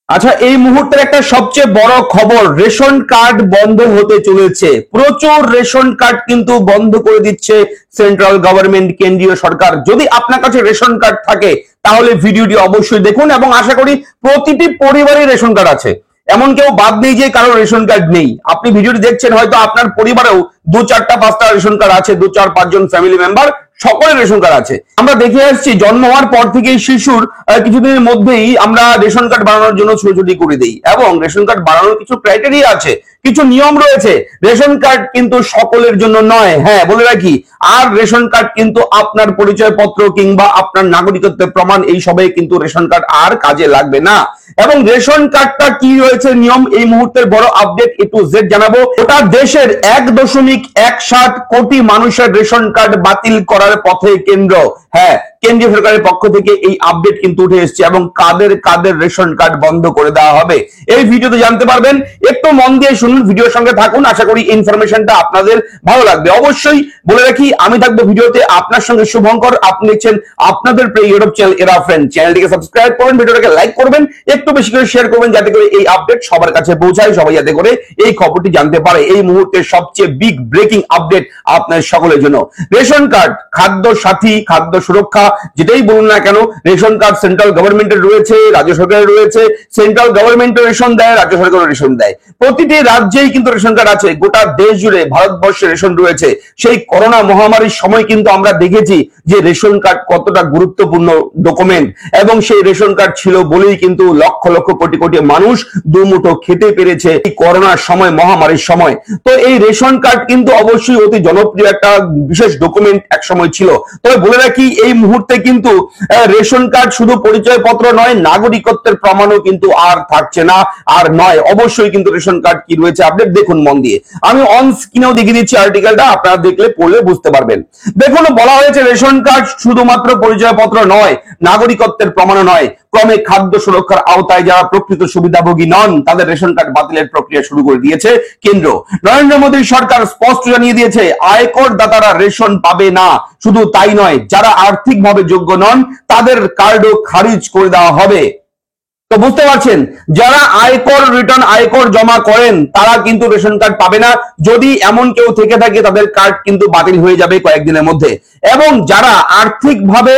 আচ্ছা, এই মুহূর্তের একটা সবচেয়ে বড় খবর, রেশন কার্ড বন্ধ হতে চলেছে। প্রচুর রেশন কার্ড কিন্তু বন্ধ করে দিচ্ছে সেন্ট্রাল গভর্নমেন্ট, কেন্দ্রীয় সরকার। যদি আপনার কাছে রেশন কার্ড থাকে তাহলে ভিডিওটি অবশ্যই দেখুন, এবং আশা করি প্রতিটি পরিবারে রেশন কার্ড আছে, এমন কেউ বাদ নেই যে কারো রেশন কার্ড নেই। আপনি ভিডিওটি দেখছেন, হয়তো আপনার পরিবারেও 2-4টা-5টা রেশন কার্ড আছে, 2-4-5 জন ফ্যামিলি মেম্বার সকলের রেশন কার্ড আছে। আমরা দেখে আসছি জন্ম হওয়ার পর থেকেই শিশুর কিছুদিনের মধ্যেই আমরা রেশন কার্ড বানানোর জন্য ছোটাছুটি করে দিই, এবং রেশন কার্ড বানানোর কিছু ক্রাইটেরিয়া আছে, কিছু নিয়ম রয়েছে। রেশন কার্ড কিন্তু সকলের জন্য নয়, হ্যাঁ বলে রাখি। আর রেশন কার্ড কিন্তু আপনার পরিচয়পত্র কিংবা আপনার নাগরিকত্বের প্রমাণ এই সবে কিন্তু রেশন কার্ড আর কাজে লাগবে না। এবং রেশন কার্ডটা কি রয়েছে নিয়ম, এই মুহূর্তের বড় আপডেট A to Z জানাবো। ওটা দেশের 1.17 কোটি মানুষের রেশন কার্ড বাতিল করার পথে কেন্দ্র। হ্যাঁ, কেন্দ্রীয় সরকারের পক্ষ থেকে এই আপডেট কিন্তু উঠে এসেছে, এবং কাদের কাদের রেশন কার্ড বন্ধ করে দেওয়া হবে এই ভিডিওতে জানতে পারবেন। একটু মন দিয়ে শুনুন, ভিডিওর সঙ্গে থাকুন, আশা করি ইনফরমেশনটা আপনাদের ভালো লাগবে। অবশ্যই বলে রাখি, আমি থাকবো ভিডিওতে আপনার সঙ্গে শুভঙ্কর। আপনি দেখছেন আপনাদের প্রিয় ইউটিউব চ্যানেল এরা ফ্রেন্ড। চ্যানেলটিকে সাবস্ক্রাইব করবেন, ভিডিওটাকে লাইক করবেন, একটু বেশি করে শেয়ার করবেন, যাতে করে এই আপডেট সবার কাছে পৌঁছায়, সবাই যাতে করে এই খবরটি জানতে পারে। এই মুহূর্তের সবচেয়ে বিগ ব্রেকিং আপডেট আপনার সকলের জন্য। রেশন কার্ড, খাদ্য সাথী, খাদ্য সুরক্ষা, যেটাই বলুন না কেন, রেশন কার্ড সেন্ট্রাল গভর্নমেন্টের রয়েছে, রাজ্য সরকারের রয়েছে। সেন্ট্রাল গভর্নমেন্টও রেশন দেয়, রাজ্য সরকারও রেশন দেয়। প্রতিটি রাজ্যেই কিন্তু রেশন কার্ড আছে। গোটা দেশ জুড়ে ভারতবর্ষে রেশন রয়েছে। সেই করোনা মহামারীর সময় কিন্তু আমরা দেখেছি যে রেশন কার্ড কতটা গুরুত্বপূর্ণ ডকুমেন্ট, এবং সেই রেশন কার্ড ছিল বলেই কিন্তু লক্ষ লক্ষ কোটি কোটি মানুষ দুমুঠো খেতে পেরেছে এই করোনার সময়, মহামারীর সময়। তো এই রেশন কার্ড কিন্তু অবশ্যই অতি জনপ্রিয় একটা বিশেষ ডকুমেন্ট এক সময় ছিল। তবে বলে রাখি, এই মুহূর্তে কিন্তু রেশন কার্ড শুধু পরিচয়পত্র নয়, নাগরিকত্বের প্রমাণও কিন্তু আর থাকছে না, আর নয়। অবশ্যই কিন্তু রেশন কার্ড কি রয়েছে আপডেট দেখুন মন দিয়ে। আমি অন স্ক্রিনেও দেখিয়ে দিচ্ছি আর্টিকেলটা, আপনারা দেখলে পড়লে বুঝতে পারবেন। দেখুন, বলা হয়েছে রেশন কার্ড শুধুমাত্র পরিচয়পত্র নয়, নাগরিকত্বের প্রমাণও নয়। ক্রমে খাদ্য সুরক্ষার আওতায় যারা প্রকৃত সুবিধাভোগী নন তাদের রেশন কার্ড বাতিলের প্রক্রিয়া শুরু করে দিয়েছে কেন্দ্র। নরেন্দ্র মোদীর সরকার স্পষ্ট জানিয়ে দিয়েছে, আয়কর দাতারা রেশন পাবে না। শুধু তাই নয়, যারা আর্থিকভাবে যোগ্য নন তাদের কার্ডও খারিজ করে দেওয়া হবে। তো বুঝতে পারছেন, যারা আয়কর রিটার্ন, আয়কর জমা করেন তারা কিন্তু রেশন কার্ড পাবে না। যদি এমন কেউ থেকে থাকে তাদের কার্ড কিন্তু বাতিল হয়ে যাবে কয়েকদিনের মধ্যে। এবং যারা আর্থিকভাবে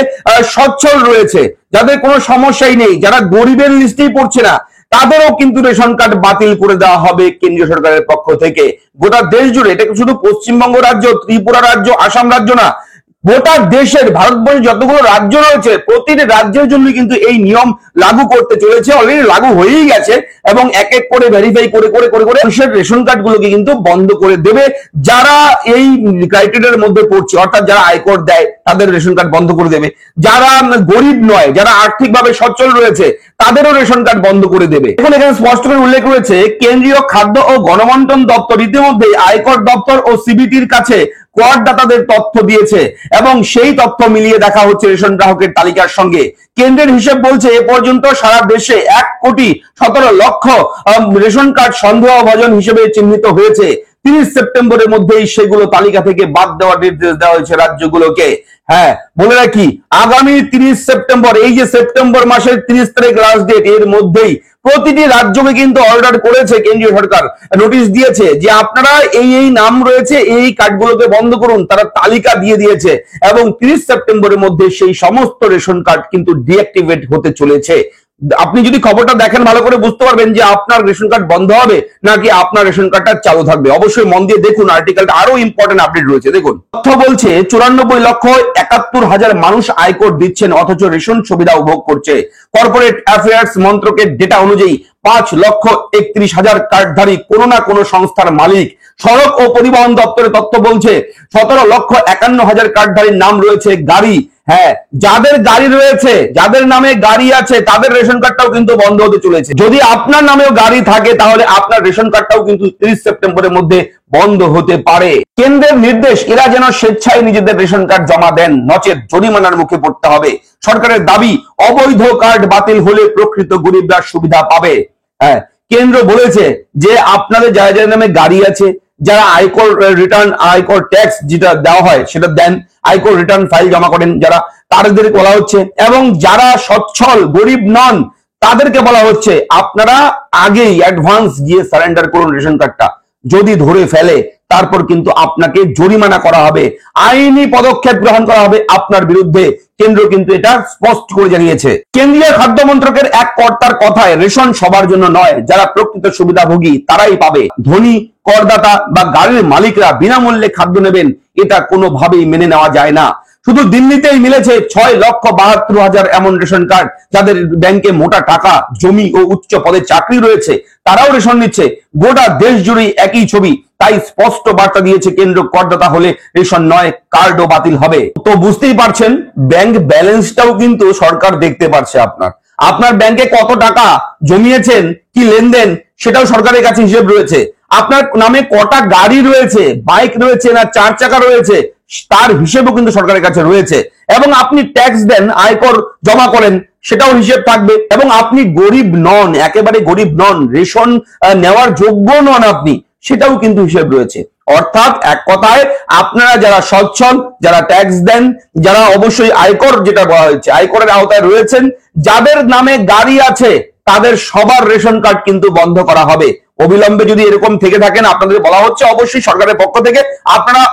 সচ্ছল রয়েছে, যাদের কোনো সমস্যাই নেই, যারা গরিবের লিস্টেই পড়ছে না, তাদেরও কিন্তু রেশন কার্ড বাতিল করে দেওয়া হবে কেন্দ্রীয় সরকারের পক্ষ থেকে। গোটা দেশ জুড়ে, এটা শুধু পশ্চিমবঙ্গ রাজ্য, ত্রিপুরা রাজ্য, আসাম রাজ্য না, গোটা দেশের ভারতবর্ষে যতগুলো রাজ্য রয়েছে প্রতিটি রাজ্যের জন্য কিন্তু এই নিয়ম লাগু করতে চলেছে। অলরেডি লাগু হয়েই গেছে, এবং এক এক করে ভেরিফাই করে করে করে করে মানুষের রেশন কার্ডগুলোকে কিন্তু বন্ধ করে দেবে। যারা এই ক্রাইটেরিয়ার মধ্যে পড়ছে, অর্থাৎ যারা আয়কর দেয় তাদের রেশন কার্ড বন্ধ করে দেবে। যারা গরিব নয়, যারা আর্থিকভাবে সচ্ছল রয়েছে তাদেরও রেশন কার্ড বন্ধ করে দেবে। এখন এখানে স্পষ্ট করে উল্লেখ রয়েছে, কেন্দ্রীয় খাদ্য ও গণবন্টন দপ্তর ইতিমধ্যে আয়কর দপ্তর ও সিবিটির কাছে করদাতাদের তথ্য দিয়েছে, এবং সেই তথ্য মিলিয়ে দেখা হচ্ছে রেশন গ্রাহকের তালিকার সঙ্গে। কেন্দ্রের হিসেব বলছে, এ পর্যন্ত সারা দেশে 1,17,00,000 রেশন কার্ড সন্দেহভাজন হিসেবে চিহ্নিত হয়েছে। 30 সেপ্টেম্বরের মধ্যেই সেগুলো তালিকা থেকে বাদ দেওয়ার নির্দেশ দেওয়া হয়েছে রাজ্যগুলোকে। হ্যাঁ, বলে রাখি, আগামী 30 সেপ্টেম্বর, এই যে সেপ্টেম্বর মাসের 30 তারিখ লাস্ট ডেট, এর মধ্যেই প্রতিটি রাজ্যকে কিন্তু অর্ডার করেছে কেন্দ্রীয় সরকার, নোটিশ দিয়েছে যে আপনারা এই এই নাম রয়েছে, এই কার্ডগুলোকে বন্ধ করুন। তারা তালিকা দিয়ে দিয়েছে, এবং 30 সেপ্টেম্বরের মধ্যে সেই সমস্ত রেশন কার্ড কিন্তু ডিঅ্যাক্টিভেট হতে চলেছে। আপনি যদি খবরটা দেখেন ভালো করে বুঝতে পারবেন যে আপনার রেশন কার্ড বন্ধ হবে নাকি আপনার রেশন কার্ডটা চালু থাকবে। অবশ্যই মন দিয়ে দেখুন, আর্টিকেলটা আরো ইম্পর্টেন্ট আপডেট রয়েছে। দেখুন, তথ্য বলছে 94,71,000 মানুষ আয়কর দিচ্ছেন, অথচ রেশন সুবিধা উপভোগ করছে। কর্পোরেট অ্যাফেয়ার্স মন্ত্রকের ডেটা অনুযায়ী 5,31,000 কার্ডধারী কোনো না কোনো সংস্থার মালিক। সড়ক ও পরিবহন দপ্তরের তথ্য বলছে 17,51,000 কার্ডধারীর নাম রয়েছে গাড়ি। হ্যাঁ, যাদের গাড়ি রয়েছে, যাদের নামে গাড়ি আছে, তাদের রেশন কার্ডটাও কিন্তু বন্ধ হতে চলেছে। যদি আপনার নামেও গাড়ি থাকে তাহলে আপনার রেশন কার্ডটাও কিন্তু 30 সেপ্টেম্বরের মধ্যে বন্ধ হতে পারে। কেন্দ্রের নির্দেশ, এরা যেন স্বেচ্ছায় নিজেদের রেশন কার্ড জমা দেন, নচেত জরিমানার মুখে পড়তে হবে। সরকারের দাবি, অবৈধ কার্ড বাতিল হলে প্রকৃত গরিবরা সুবিধা পাবে। হ্যাঁ, কেন্দ্র বলেছে যে আপনাদের যারা যাদের নামে গাড়ি আছে, যারা আয়কর রিটার্ন, আয়কর ট্যাক্স যেটা দেওয়া হয় সেটা দেন, আয়কর রিটার্ন ফাইল জমা করেন যারা, তাদের বলা হচ্ছে, এবং যারা সচ্ছল গরিব নন তাদেরকে বলা হচ্ছে আপনারা আগেই অ্যাডভান্স গিয়ে সারেন্ডার করুন রেশন কার্ডটা, যদি ধরে ফেলে তারপর কিন্তু আপনাকে জরিমানা করা হবে, আইনি পদক্ষেপ গ্রহণ করা হবে আপনার বিরুদ্ধে। কেন্দ্র কিন্তু এটা স্পষ্ট করে জানিয়েছে। কেন্দ্রীয় খাদ্য মন্ত্রকের এক কর্তার কথায় রেশন সবার জন্য নয়, যারা প্রকৃত সুবিধাভোগী তারাই পাবে। ধনী, করদাতা বা গাড়ির মালিকরা বিনামূল্যে খাদ্য নেবেন, এটা কোনোভাবেই মেনে নেওয়া যায় না। শুধু দিল্লিতেই মিলেছে 6,72,000 এমন রেশন কার্ড যাদের ব্যাংকে মোটা টাকা, জমি ও উচ্চ পদে চাকরি রয়েছে, তারাও রেশন নিচ্ছে। গোটা দেশ জুড়ে একই ছবি। তাই স্পষ্ট বার্তা দিয়েছে কেন্দ্র, করদাতা হলে রেশন নয়, কার্ডও বাতিল হবে। তো বুঝতেই পারছেন, ব্যাংক ব্যালেন্সটাও কিন্তু সরকার দেখতে পারছে। আপনার ব্যাংকে কত টাকা জমিয়েছেন, কি লেনদেন, সেটাও সরকারের কাছে হিসেব রয়েছে। আপনার নামে কটা গাড়ি রয়েছে, বাইক রয়েছে না 4 চাকা রয়েছে, তার হিসেবও কিন্তু সরকারের কাছে রয়েছে। এবং আপনি ট্যাক্স দেন, আয়কর জমা করেন, সেটাও হিসেব থাকবে। এবং আপনি গরিব নন, একেবারে গরিব নন, রেশন নেওয়ার যোগ্য নন আপনি, সেটাও কিন্তু হিসেব রয়েছে। অর্থাৎ এক কথায় আপনারা যারা সচ্ছল, যারা ট্যাক্স দেন, যারা অবশ্যই আয়কর, যেটা বলা হয়েছে আয়করের আওতায় রয়েছেন, যাদের নামে গাড়ি আছে, তাদের সবার রেশন কার্ড কিন্তু বন্ধ করা হবে। অবিলম্বে যদি এরকম থেকে থাকেন, আপনাদের বলা হচ্ছে অবশ্যই সরকারের পক্ষ থেকে আপনারা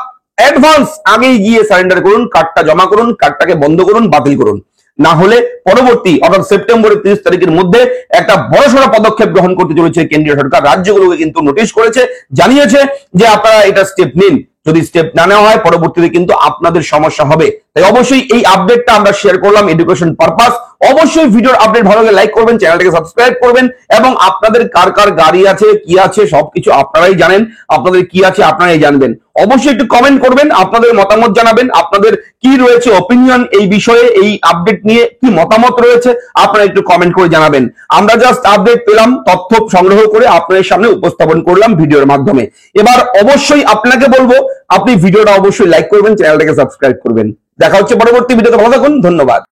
অ্যাডভান্স আগেই গিয়ে সারেন্ডার করুন, কার্ডটা জমা করুন, কার্ডটাকে বন্ধ করুন, বাতিল করুন। না হলে পরবর্তী অর্থাৎ সেপ্টেম্বরের 30 তারিখের মধ্যে একটা বড়সড় পদক্ষেপ গ্রহণ করতে চলেছে কেন্দ্রীয় সরকার। রাজ্যগুলোকে কিন্তু নোটিশ করেছে, জানিয়েছে যে আপনারা এটা স্টেপ নিন। যদি স্টেপ না নেওয়া হয়, পরবর্তীতে কিন্তু আপনাদের সমস্যা হবে। তাই অবশ্যই এই আপডেটটা আমরা শেয়ার করলাম এডুকেশন পারপাস। অবশ্যই ভিডিওর আপডেট ভালো লাগলে লাইক করবেন, চ্যানেলটাকে সাবস্ক্রাইব করবেন, এবং আপনাদের কার কার গাড়ি আছে, কি আছে, সবকিছু আপনারাই জানেন। আপনাদের কি আছে আপনারাই জানবেন। অবশ্যই একটু কমেন্ট করবেন, আপনাদের মতামত জানাবেন, আপনাদের কি রয়েছে অপিনিয়ন এই বিষয়ে, এই আপডেট নিয়ে কি মতামত রয়েছে, আপনারা একটু কমেন্ট করে জানাবেন। আমরা জাস্ট আপডেট পেলাম, তথ্য সংগ্রহ করে আপনাদের সামনে উপস্থাপন করলাম ভিডিওর মাধ্যমে। এবার অবশ্যই আপনাকে বলবো, আপনি ভিডিওটা অবশ্যই লাইক করবেন, চ্যানেলটাকে সাবস্ক্রাইব করবেন। দেখা হচ্ছে পরবর্তী ভিডিওতে। ভালো থাকুন, ধন্যবাদ।